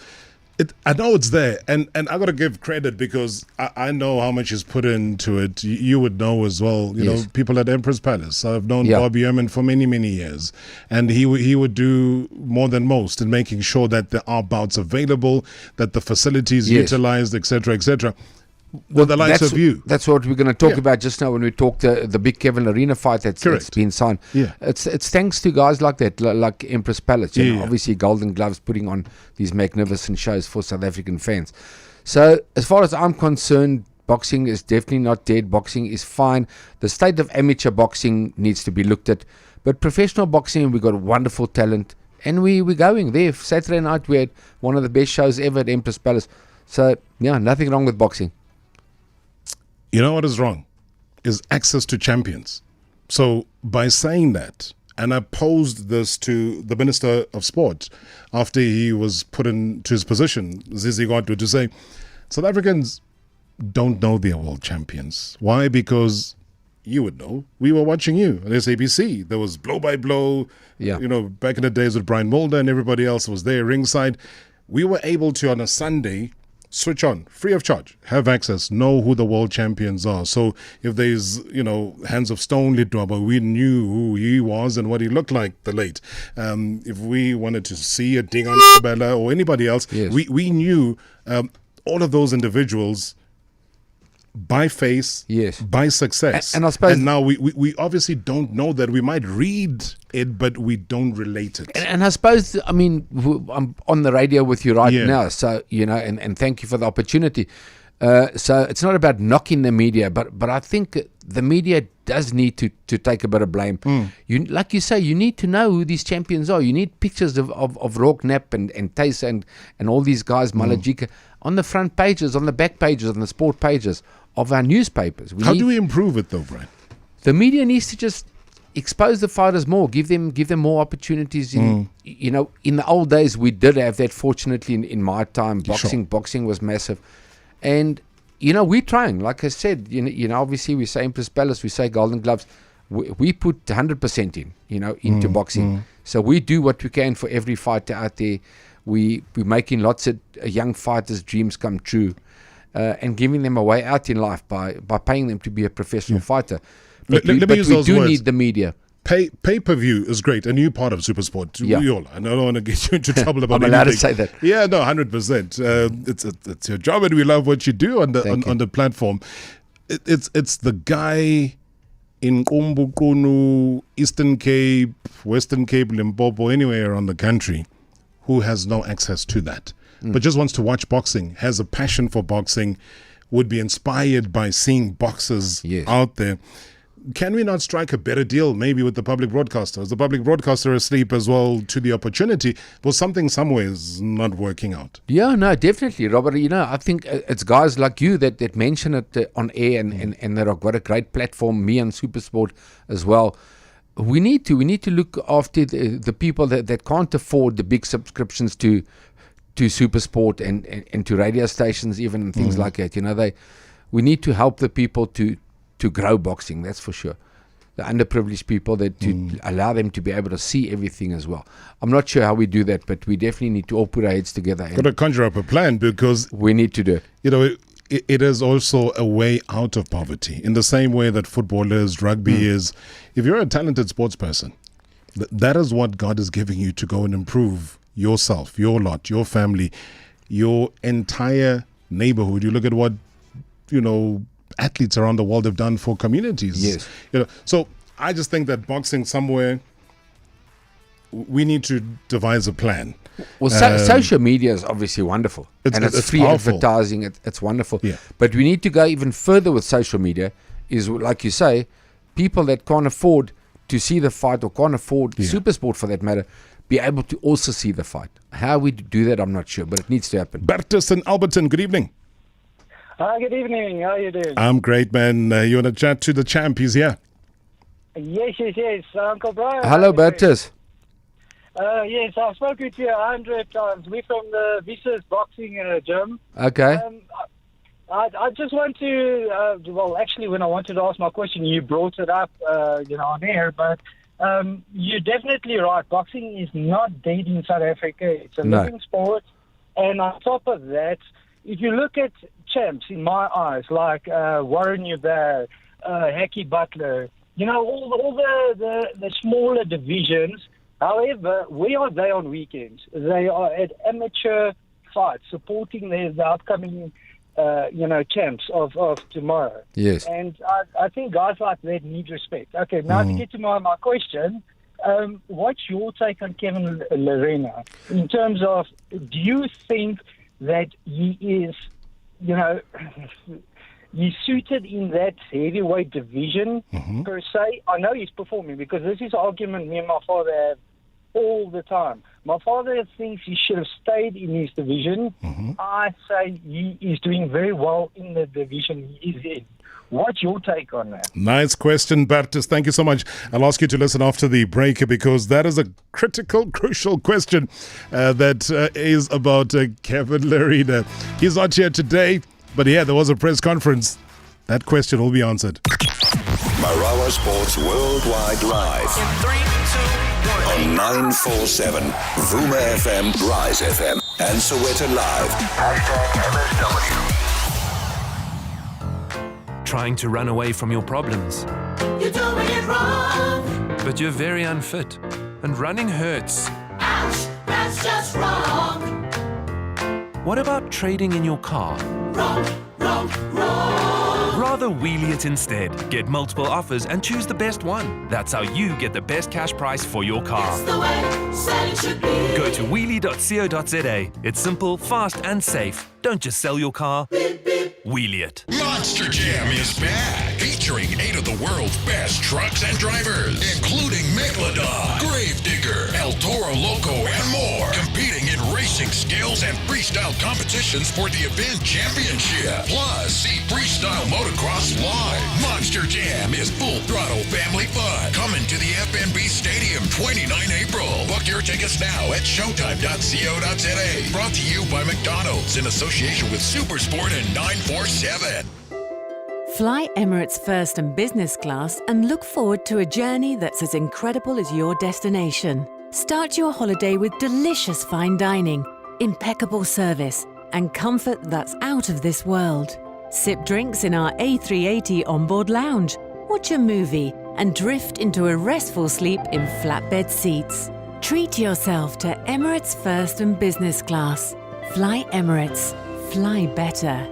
I know it's there. And I got to give credit, because I know how much is put into it. You would know as well. You know, people at Empress Palace. I've known Bobby Ehrman for many, many years. And he would do more than most in making sure that there are bouts available, that the facilities utilized, etc., etc. Well, the likes of you. That's what we're going to talk about just now when we talk the big Kevin Arena fight that's been signed. Yeah. It's thanks to guys like that, like Empress Palace. Obviously, Golden Gloves putting on these magnificent shows for South African fans. So, as far as I'm concerned, Boxing is definitely not dead. Boxing is fine. The state of amateur boxing needs to be looked at. But professional boxing, we've got wonderful talent. And we're going there. Saturday night, we had one of the best shows ever at Empress Palace. So, yeah, nothing wrong with boxing. You know what is wrong? Is access to champions. So, by saying that, and I posed this to the Minister of Sport after he was put into his position, Zizi Godwe, to say, South Africans don't know their world champions. Why? Because you would know. We were watching you on SABC. There was blow by blow. Yeah. You know, back in the days with Brian Mulder and everybody else was there ringside. We were able to, on a Sunday, switch on, free of charge, have access, know who the world champions are. So if there's, Hands of Stone Litwaba, we knew who he was and what he looked like, the late. If we wanted to see a Dingon Bella or anybody else, yes, we knew all of those individuals by face, yes, by success. And I suppose... And now we obviously don't know that. We might read it, but we don't relate it. And I suppose, I'm on the radio with you right now, so, and thank you for the opportunity. So it's not about knocking the media, but I think the media does need to take a bit of blame. Like you say, you need to know who these champions are. You need pictures of Rourke Knapp and Tace and all these guys, Malajika, on the front pages, on the back pages, on the sport pages of our newspapers. How do we improve it though, Brian? The media needs to just expose the fighters more, give them more opportunities. In the old days we did have that. Fortunately, in my time, boxing was massive, and we're trying. Like I said, obviously we say Empress Palace, we say Golden Gloves, we put 100% into boxing. So we do what we can for every fighter out there. We're making lots of young fighters' dreams come true, and giving them a way out in life by paying them to be a professional fighter. But we do need the media. Pay-per-view is great, a new part of SuperSport. Yeah. I don't want to get you into trouble about I'm allowed to say that. Yeah, no, 100%. It's your job, and we love what you do on the platform. It's the guy in Kumbukunu, Eastern Cape, Western Cape, Limpopo, anywhere around the country, who has no access to that, but just wants to watch boxing, has a passion for boxing, would be inspired by seeing boxers out there. Can we not strike a better deal maybe with the public broadcaster? Is the public broadcaster asleep as well to the opportunity? Well, something somewhere is not working out. Yeah, no, definitely, Robert. I think it's guys like you that mention it on air and that have got a great platform, me and SuperSport as well. We need to look after the people that can't afford the big subscriptions to SuperSport and to radio stations even and things like that. We need to help the people to grow boxing, that's for sure. The underprivileged people, to allow them to be able to see everything as well. I'm not sure how we do that, but we definitely need to all put our heads together. Got to conjure up a plan, because we need to do it. It is also a way out of poverty, in the same way that football is, rugby is. If you're a talented sports person, that is what God is giving you to go and improve yourself, your lot, your family, your entire neighborhood. You look at what, athletes around the world have done for communities. Yes. So I just think that boxing somewhere, we need to devise a plan. Well, social media is obviously wonderful, and it's free powerful. advertising. It's wonderful. Yeah. But we need to go even further with social media. Is like you say, people that can't afford to see the fight or can't afford SuperSport for that matter, be able to also see the fight. How we do that, I'm not sure, but it needs to happen. Bertus and Alberton, good evening. Hi, good evening. How are you doing? I'm great, man. You want to chat to the champ? He's here. Yes, Uncle Brian. Hello, Bertus. Yes, I've spoken to you 100 times. We're from the Visa's boxing gym. Okay. I just want to, actually, when I wanted to ask my question, you brought it up, on air, but you're definitely right. Boxing is not dead in South Africa. It's a living sport. And on top of that, if you look at champs, in my eyes, like Warren Uber, Hacky Butler, all the smaller divisions. However, where are they on weekends? They are at amateur fights, supporting the upcoming, champs of tomorrow. Yes. And I think guys like that need respect. Okay, now to get to my question, what's your take on Kevin Lerena in terms of, do you think that he is, he's suited in that heavyweight division per se. I know he's performing because this is an argument me and my father have all the time. My father thinks he should have stayed in his division. I say he is doing very well in the division he is in. What's your take on that? Nice question, Bertus. Thank you so much. I'll ask you to listen after the break because that is a crucial question that is about Kevin Lerida. He's not here today, but yeah, there was a press conference. That question will be answered. Marawa Sports Worldwide Live. In 3, 2, 1. On 947, Vuma FM, Rise FM, and Soweto Live. #MSW. Trying to run away from your problems. You're doing it wrong. But you're very unfit, and running hurts. Ouch, that's just wrong. What about trading in your car? Wrong. Rather wheelie it instead. Get multiple offers and choose the best one. That's how you get the best cash price for your car. It's the way selling should be. Go to wheelie.co.za. It's simple, fast and safe. Don't just sell your car. Beep, beep. Wheelie it. Monster Jam is back, featuring 8 of the world's best trucks and drivers, including Megalodon, Gravedigger, El Toro Loco, and more, competing in racing skills and freestyle competitions for the event championship. Plus, see freestyle motocross live. Monster Jam is full throttle family fun. Coming to the FNB Stadium 29 April. Book your tickets now at showtime.co.za. Brought to you by McDonald's in association with Supersport and 947. Fly Emirates First and Business Class and look forward to a journey that's as incredible as your destination. Start your holiday with delicious fine dining, impeccable service, and comfort that's out of this world. Sip drinks in our A380 onboard lounge, watch a movie, and drift into a restful sleep in flatbed seats. Treat yourself to Emirates First and Business Class. Fly Emirates. Fly better.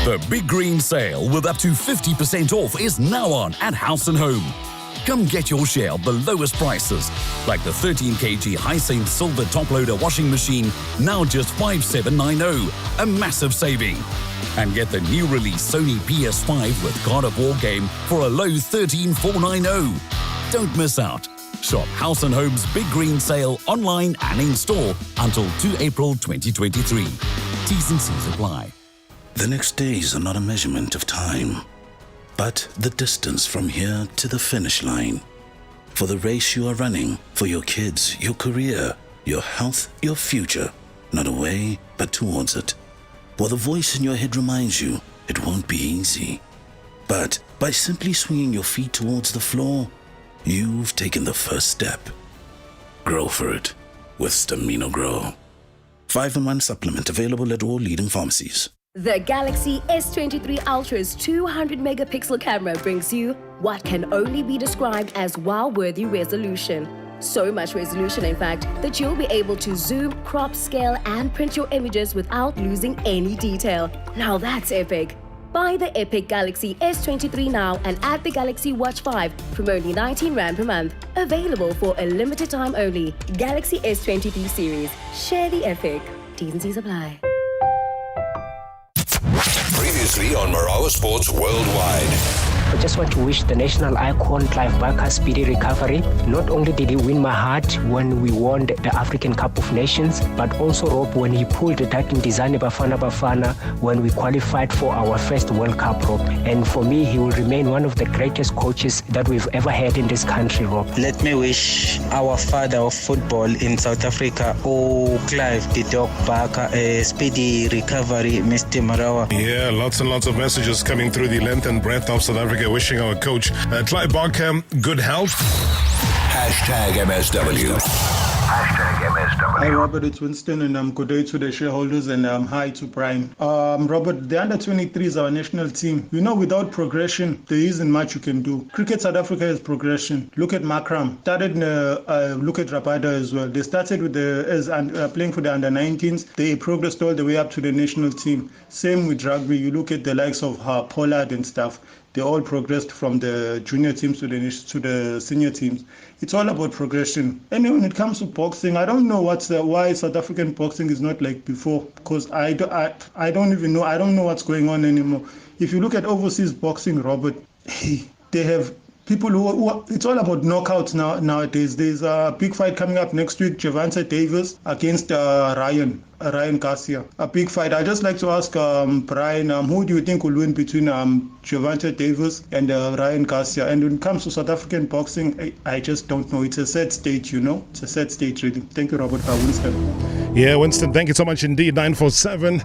The Big Green Sale with up to 50% off is now on at House & Home. Come get your share of the lowest prices, like the 13 kg Hisense Silver Top Loader washing machine, now just 5,790, a massive saving. And get the new release Sony PS5 with God of War game for a low 13,490. Don't miss out. Shop House & Home's Big Green Sale online and in store until 2 April 2023. T's and C's apply. The next days are not a measurement of time, but the distance from here to the finish line. For the race you are running, for your kids, your career, your health, your future, not away, but towards it. While the voice in your head reminds you it won't be easy. But by simply swinging your feet towards the floor, you've taken the first step. Grow for it with Stamina Grow. 5-in-1 supplement available at all leading pharmacies. The Galaxy S23 Ultra's 200 megapixel camera brings you what can only be described as wow-worthy resolution. So much resolution, in fact, that you'll be able to zoom, crop, scale, and print your images without losing any detail. Now that's epic. Buy the epic Galaxy S23 now and add the Galaxy Watch 5 from only 19 Rand per month. Available for a limited time only. Galaxy S23 series. Share the epic. T's and C's apply. Previously on Marawa Sports Worldwide. I just want to wish the national icon Clive Barker speedy recovery. Not only did he win my heart when we won the African Cup of Nations, but also, Rob, when he pulled that in Design Bafana when we qualified for our first World Cup, Rob. And for me, he will remain one of the greatest coaches that we've ever had in this country, Rob. Let me wish our father of football in South Africa, Clive the Dog Barker, a speedy recovery, Mr. Marawa. Yeah, lots and lots of messages coming through the length and breadth of South Africa, wishing our coach Clive Barker good health. #MSW. #MSW. Hi Robert, it's Winston, and good day to the shareholders, and hi to Prime. Robert, the under-23 is our national team. You know, without progression, there isn't much you can do. Cricket South Africa has progression. Look at Makram. Look at Rabada as well. They started with playing for the under-19s. They progressed all the way up to the national team. Same with rugby. You look at the likes of Pollard and stuff. They all progressed from the junior teams to the senior teams. It's all about progression. And when it comes to boxing, I don't know why South African boxing is not like before, because I don't even know. I don't know what's going on anymore. if you look at overseas boxing, Robert, they have people who it's all about knockouts nowadays. There's a big fight coming up next week, Gervonta Davis against Ryan Garcia. A big fight. I'd just like to ask Brian, who do you think will win between Gervonta Davis and Ryan Garcia? And when it comes to South African boxing, I just don't know. It's a sad state, It's a sad state, really. Thank you, Robert. Winston. Yeah, Winston, thank you so much indeed. 947.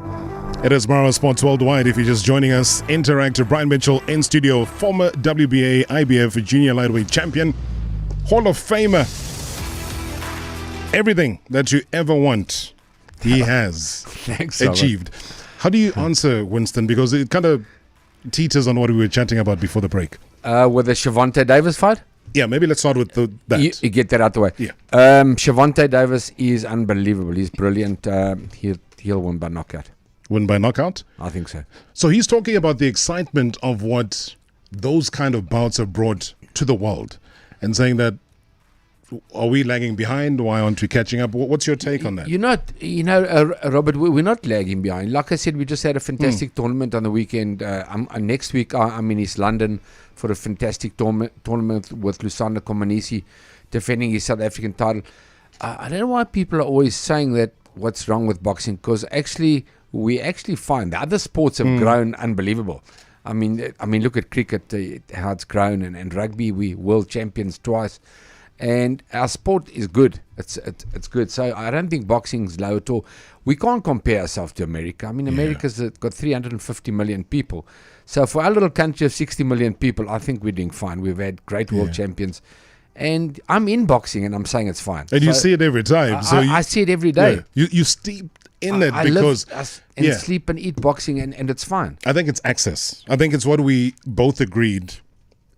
It is Marawa Sports Worldwide. If you're just joining us, interactive Brian Mitchell in studio, former WBA, IBF junior lightweight champion, Hall of Famer. Everything that you ever want, he has achieved. How do you answer, Winston? Because it kind of teeters on what we were chatting about before the break. With the Gervonta Davis fight? Yeah, maybe let's start with that. You get that out the way. Yeah. Gervonta Davis is unbelievable. He's brilliant. He'll win by knockout. Win by knockout? I think so. So he's talking about the excitement of what those kind of bouts have brought to the world and saying that, are we lagging behind? Why aren't we catching up? What's your take on that? Robert, we're not lagging behind. Like I said, we just had a fantastic tournament on the weekend. Next week, I'm in East London for a fantastic tournament with Lusanda Komanisi defending his South African title. I don't know why people are always saying that what's wrong with boxing, because we actually find the other sports have grown unbelievable. I mean, look at cricket, how it's grown, and rugby. We world champions twice, and our sport is good. It's good. So I don't think boxing's low at all. We can't compare ourselves to America. I mean, America's got 350 million people. So for our little country of 60 million people, I think we're doing fine. We've had great world champions. And I'm in boxing, and I'm saying it's fine. And you see it every time. I see it every day. Yeah. You steep in it I because live sleep and eat boxing, and it's fine. I think it's access. I think it's what we both agreed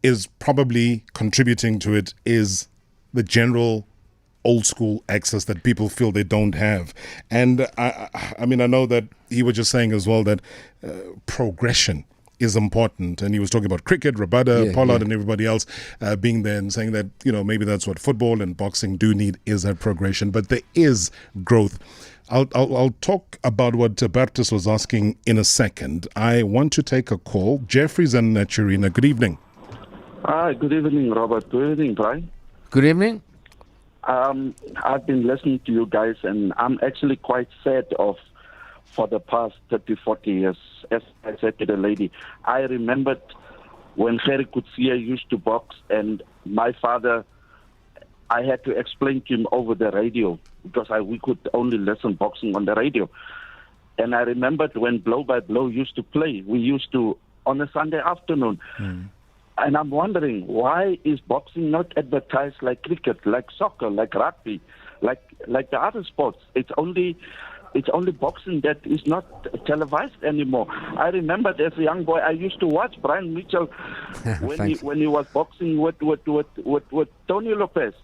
is probably contributing to it is the general old school access that people feel they don't have. And I mean, I know that he was just saying as well that progression is important, and he was talking about cricket, Rabada, Pollard, and everybody else being there and saying that, maybe that's what football and boxing do need, is that progression, but there is growth. I'll talk about what Bertus was asking in a second. I want to take a call. Jeffrey's in Chirina. Good evening. Hi, good evening, Robert. Good evening, Brian. Good evening. I've been listening to you guys, and I'm actually quite sad for the past 30, 40 years. As I said to the lady, I remembered when Ferry Kutsia used to box, and my father, I had to explain to him over the radio because we could only listen boxing on the radio. And I remembered when Blow by Blow used to play, we used to, on a Sunday afternoon. And I'm wondering, why is boxing not advertised like cricket, like soccer, like rugby, like the other sports? It's only boxing that is not televised anymore. I remember as a young boy, I used to watch Brian Mitchell when he was boxing with Tony Lopez.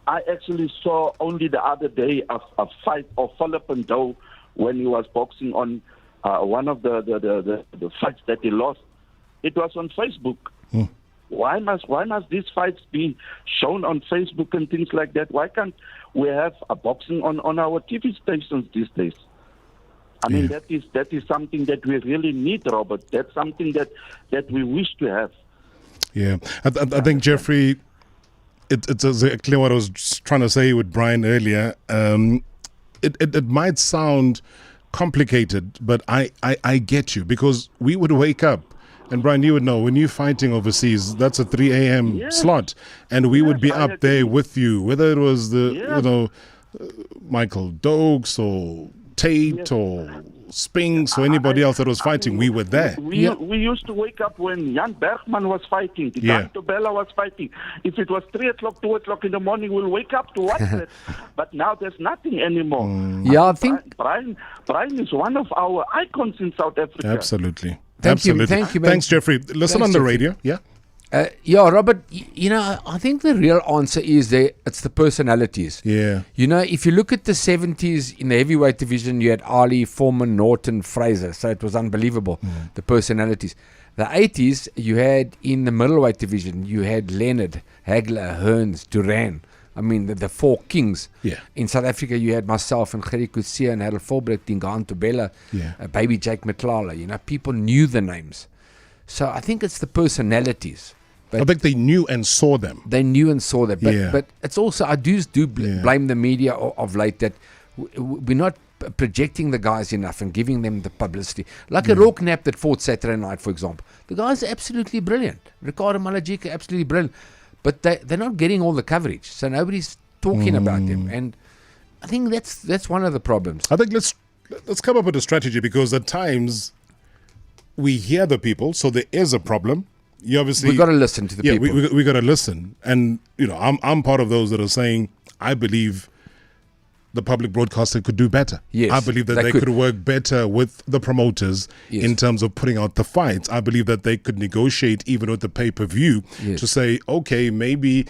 I actually saw only the other day a fight of Philip and Doe when he was boxing on one of the fights that he lost. It was on Facebook. Why must these fights be shown on Facebook and things like that? Why can't we have a boxing on our TV stations these days? I mean, that is something that we really need, Robert. That's something that we wish to have. Yeah, I think, Jeffrey, it's exactly what I was trying to say with Brian earlier. It might sound complicated, but I get you, because we would wake up, and Brian, you would know, when you're fighting overseas, that's a 3 a.m. slot, and we would be up there with you, whether it was Michael Dokes or Tate or Spinks or anybody else that was fighting. We were there. We used to wake up when Jan Bergman was fighting, Dante Bella was fighting. If it was 3 o'clock, 2 o'clock in the morning, we'll wake up to watch it. But now there's nothing anymore. I think Brian is one of our icons in South Africa. Absolutely. Thank you, man. Thanks, Jeffrey. Listen on the radio. Yeah. Robert, I think the real answer is it's the personalities. Yeah. If you look at the 70s in the heavyweight division, you had Ali, Foreman, Norton, Fraser. So it was unbelievable, the personalities. The 80s, you had in the middleweight division, you had Leonard, Hagler, Hearns, Duran, I mean, the four kings. Yeah. In South Africa, you had myself and Gerrie Coetzee and Harold Volbrecht, Dingaan Tobela, Baby Jake McClala. You know, people knew the names. So I think it's the personalities. But I think they knew and saw them. They knew and saw that. But, Yeah. but it's also, I do blame the media of late that we're not projecting the guys enough and giving them the publicity. Like a Raw Knapp that fought Saturday night, for example. The guys are absolutely brilliant. Ricardo Malajika, absolutely brilliant. But they're not getting all the coverage. So nobody's talking about them. And I think that's one of the problems. I think let's come up with a strategy, because at times we hear the people, so there is a problem. You obviously We've got to listen to the people. we got to listen. And you know, I'm part of those that are saying I believe the public broadcaster could do better. Yes, I believe that they could work better with the promoters in terms of putting out the fights. I believe that they could negotiate even with the pay-per-view to say, okay, maybe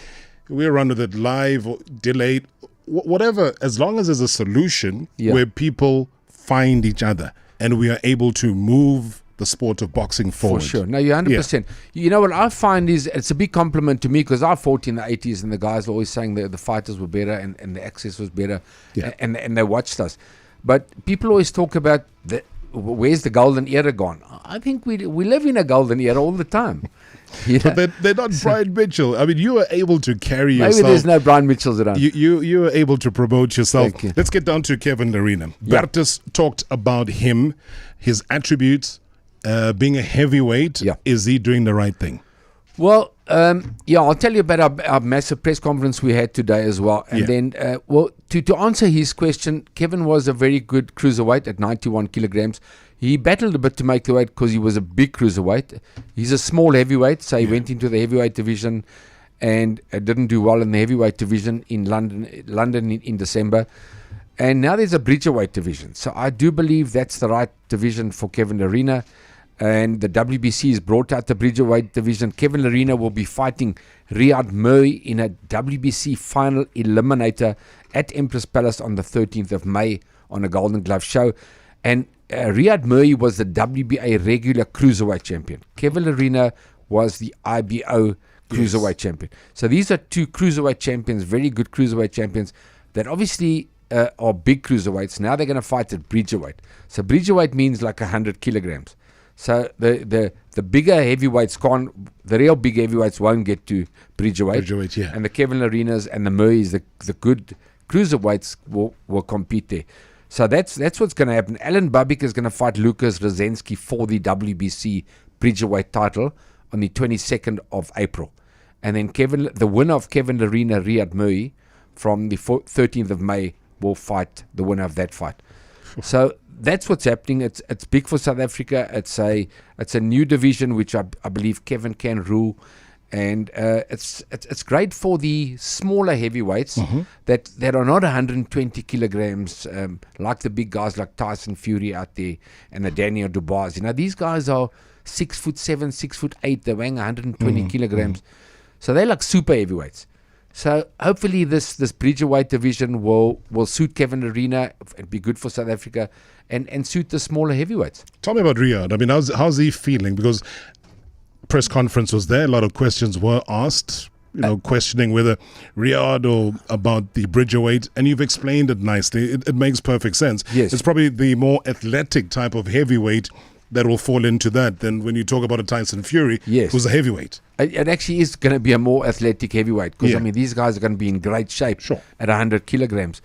we'll run with it live or delayed, whatever, as long as there's a solution where people find each other and we are able to move the sport of boxing forward. For sure. No, you're 100%. You know what I find is it's a big compliment to me, because I fought in the 80s and the guys were always saying that the fighters were better and the access was better and they watched us. But people always talk about where's the golden era gone? I think we live in a golden era all the time. You know? But they're not Brian Mitchell. I mean, you were able to carry yourself. Maybe there's no Brian Mitchells around. You were able to promote yourself. Let's get down to Kevin Lerena. Bertus talked about him, his attributes, being a heavyweight. Is he doing the right thing? Well, I'll tell you about our massive press conference we had today as well. And then, to answer his question, Kevin was a very good cruiserweight at 91 kilograms. He battled a bit to make the weight because he was a big cruiserweight. He's a small heavyweight, so he went into the heavyweight division and didn't do well in the heavyweight division in London in December. And now there's a bridgerweight division. So I do believe that's the right division for Kevin Lerena. And the WBC has brought out the bridgerweight division. Kevin Lerena will be fighting Riyad Murray in a WBC final eliminator at Empress Palace on the 13th of May on a Golden Glove show. And Riyad Murray was the WBA regular cruiserweight champion. Kevin Lerena was the IBO cruiserweight champion. So these are two cruiserweight champions, very good cruiserweight champions that obviously are big cruiserweights. Now they're going to fight at bridgerweight. So bridgerweight means like 100 kilograms. So the bigger heavyweights the real big heavyweights won't get to bridgerweight. And the Kevin Lerenas and the Murrays, the good cruiserweights will compete there. So that's what's going to happen. Alan Babik is going to fight Lucas Rozensky for the WBC bridgerweight title on the 22nd of April. And then the winner of Kevin Lerena, Riyad Murray, from the 13th of May will fight the winner of that fight. So that's what's happening. It's big for South Africa. It's a new division which I believe Kevin can rule, and it's great for the smaller heavyweights that are not 120 kilograms, like the big guys like Tyson Fury out there and the Daniel Dubois. You know, these guys are 6'7", 6'8". They're weighing 120 kilograms, so they're like super heavyweights. So hopefully this bridgerweight division will suit Kevin Lerena and be good for South Africa and suit the smaller heavyweights. Tell me about Riyad. I mean, how's he feeling? Because press conference was there. A lot of questions were asked, questioning whether Riyad or about the bridgerweight, and you've explained it nicely. It makes perfect sense. Yes. It's probably the more athletic type of heavyweight that will fall into that. Then when you talk about a Tyson Fury, who's a heavyweight. It actually is going to be a more athletic heavyweight because, I mean, these guys are going to be in great shape at 100 kilograms.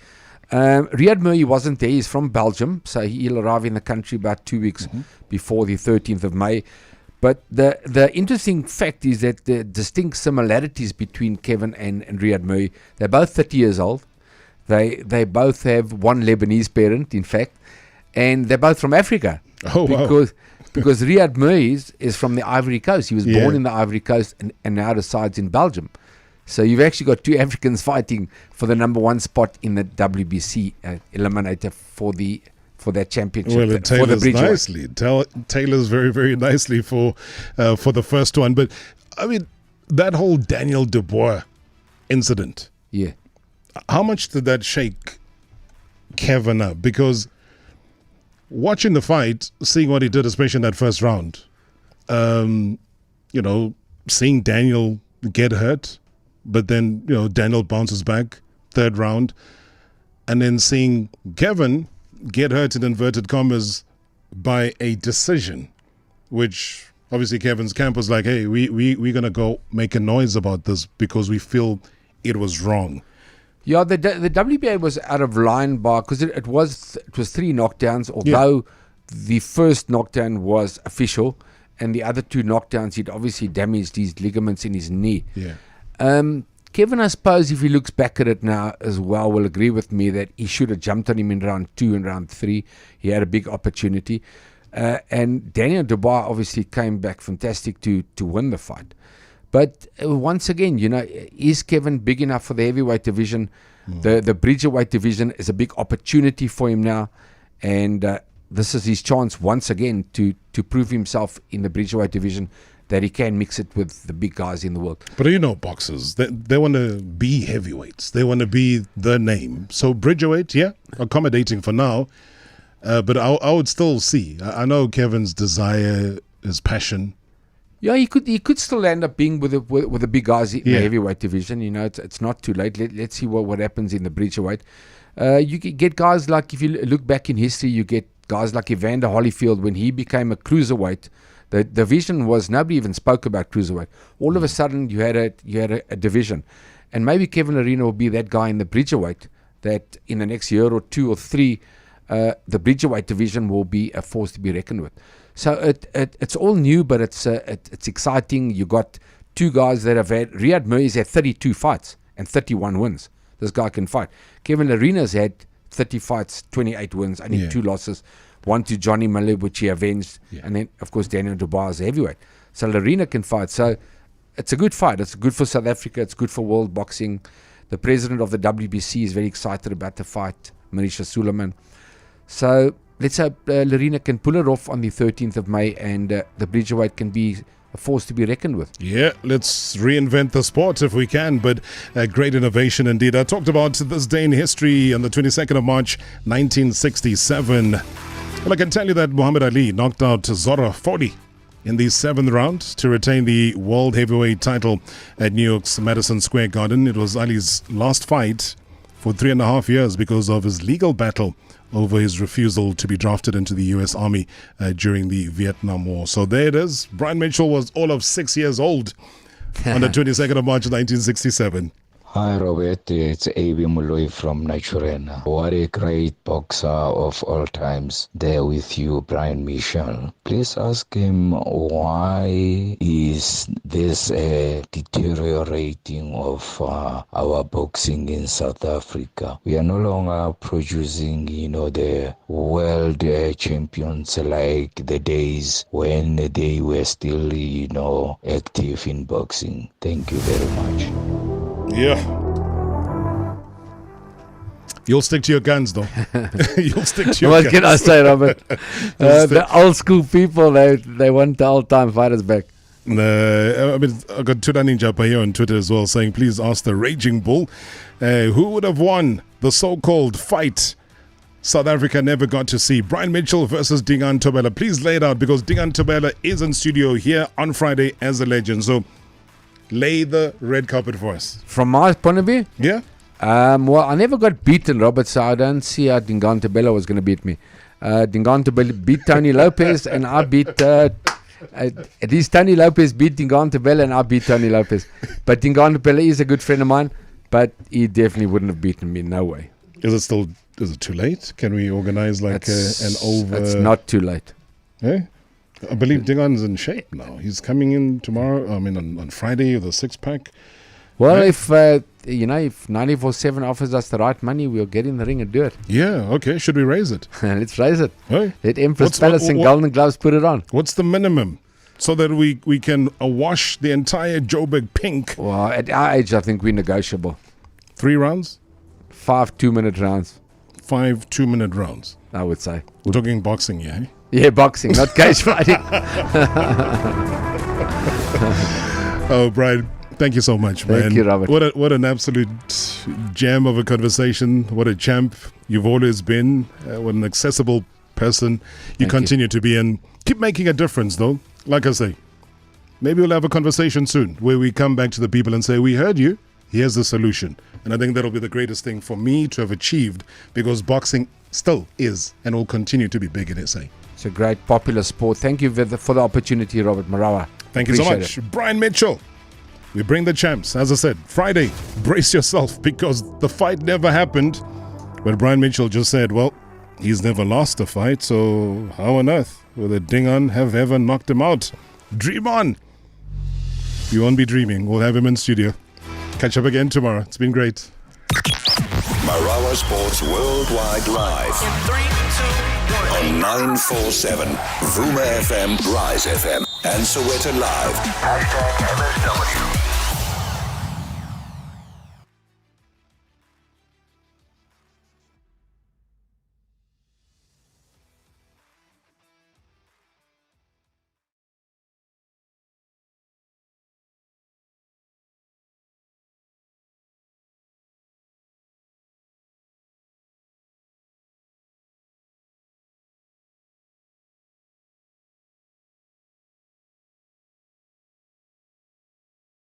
Riyad Murray wasn't there. He's from Belgium, so he'll arrive in the country about 2 weeks before the 13th of May. But the interesting fact is that the distinct similarities between Kevin and Riyad Murray, they're both 30 years old. They both have one Lebanese parent, in fact, and they're both from Africa. Oh, wow. Because Riyad Murray is from the Ivory Coast. He was born in the Ivory Coast and now resides in Belgium. So you've actually got two Africans fighting for the number one spot in the WBC eliminator for that championship. Well, it tailors nicely. Tailors very, very nicely for the first one. But I mean, that whole Daniel Dubois incident. Yeah. How much did that shake Kevin up? Because watching the fight, seeing what he did, especially in that first round, seeing Daniel get hurt, but then, Daniel bounces back, third round, and then seeing Kevin get hurt in inverted commas by a decision, which obviously Kevin's camp was like, hey, we're going to go make a noise about this because we feel it was wrong. Yeah, the WBA was out of line because it was 3 knockdowns, although the first knockdown was official and the other 2 knockdowns he'd obviously damaged his ligaments in his knee. Kevin, I suppose, if he looks back at it now as well, will agree with me that he should have jumped on him in round 2 and round 3. He had a big opportunity. And Daniel Dubois obviously came back fantastic to win the fight. But once again, is Kevin big enough for the heavyweight division? The bridgerweight division is a big opportunity for him now. And this is his chance once again to prove himself in the bridgerweight division, that he can mix it with the big guys in the world. But boxers, they want to be heavyweights. They want to be the name. So bridgerweight, accommodating for now. But I would still see. I know Kevin's desire, his passion. Yeah, he could still end up being with the big guys in the heavyweight division. It's not too late. Let's see what happens in the bridgerweight. You get guys like, if you look back in history, you get guys like Evander Holyfield. When he became a cruiserweight, the division was, nobody even spoke about cruiserweight. All of a sudden, you had a division, and maybe Kevin Arena will be that guy in the bridgerweight that in the next year or 2 or 3, the bridgerweight division will be a force to be reckoned with. So it's all new, but it's exciting. You got 2 guys that have had. Riyad Murray's had 32 fights and 31 wins. This guy can fight. Kevin Arena's had 30 fights, 28 wins, only 2 losses. 1 to Johnny Miller, which he avenged, and then of course Daniel Dubois is a heavyweight. So Arena can fight. So it's a good fight. It's good for South Africa. It's good for world boxing. The president of the WBC is very excited about the fight, Marisha Suleiman. So let's hope Larina can pull it off on the 13th of May, and the bridgerweight can be a force to be reckoned with. Yeah, let's reinvent the sport if we can, but a great innovation indeed. I talked about this day in history on the 22nd of March, 1967. Well, I can tell you that Muhammad Ali knocked out Zora 40 in the 7th round to retain the world heavyweight title at New York's Madison Square Garden. It was Ali's last fight for 3.5 years because of his legal battle over his refusal to be drafted into the U.S. Army during the Vietnam War. So there it is. Brian Mitchell was all of 6 years old on the 22nd of March 1967. Hi Robert, it's A.B. Moloi from Naturena. What a great boxer of all times there with you, Brian Mitchell. Please ask him why is this deteriorating of our boxing in South Africa. We are no longer producing, the world champions like the days when they were still, active in boxing. Thank you very much. Yeah. You'll stick to your guns, though. You'll stick to your guns. What can I say, Robert? The old school people, they want the old time fighters back. I got Twitter Ninja here on Twitter as well saying, please ask the Raging Bull who would have won the so-called fight South Africa never got to see. Brian Mitchell versus Dingaan Thobela. Please lay it out, because Dingaan Thobela is in studio here on Friday as a legend. So lay the red carpet for us. From my point of view? Yeah. Well, I never got beaten, Robert, so I don't see how Dingaan Thobela was going to beat me. Dingaan Thobela beat Tony Lopez, and I beat... at least Tony Lopez beat Dingaan Thobela, and I beat Tony Lopez. But Dingaan Thobela is a good friend of mine, but he definitely wouldn't have beaten me, no way. Is it too late? Can we organize an over... It's not too late. Eh? I believe Dingaan's in shape now. He's coming in tomorrow, on Friday with a 6-pack. Well, if 94/7 offers us the right money, we'll get in the ring and do it. Yeah, okay. Should we raise it? Let's raise it. Hey? Let Empress Palace and Golden Gloves put it on. What's the minimum? So that we can wash the entire Joburg pink. Well, at our age, I think we're negotiable. 3 rounds? 5 2-minute rounds. 5 2-minute rounds? I would say. We're talking boxing, yeah? Yeah, boxing, not cage fighting. Oh, Brian, thank you so much, man. Thank you, Robert. What an absolute gem of a conversation. What a champ you've always been. What an accessible person you continue to be. And keep making a difference, though. Like I say, maybe we'll have a conversation soon where we come back to the people and say, we heard you. here's the solution. And I think that'll be the greatest thing for me to have achieved, because boxing still is and will continue to be big in SA. It's a great popular sport. Thank you for the opportunity, Robert Marawa. Thank you so much. Brian Mitchell. We bring the champs. As I said, Friday, brace yourself, because the fight never happened. But Brian Mitchell just said, well, he's never lost a fight, so how on earth would a ding-on have ever knocked him out? Dream on. You won't be dreaming. We'll have him in studio. Catch up again tomorrow. It's been great. Marawa Sports Worldwide Live. In 3, 2, 1. On 947, Vuma FM, Rise FM, and Soweto Live. #MSW.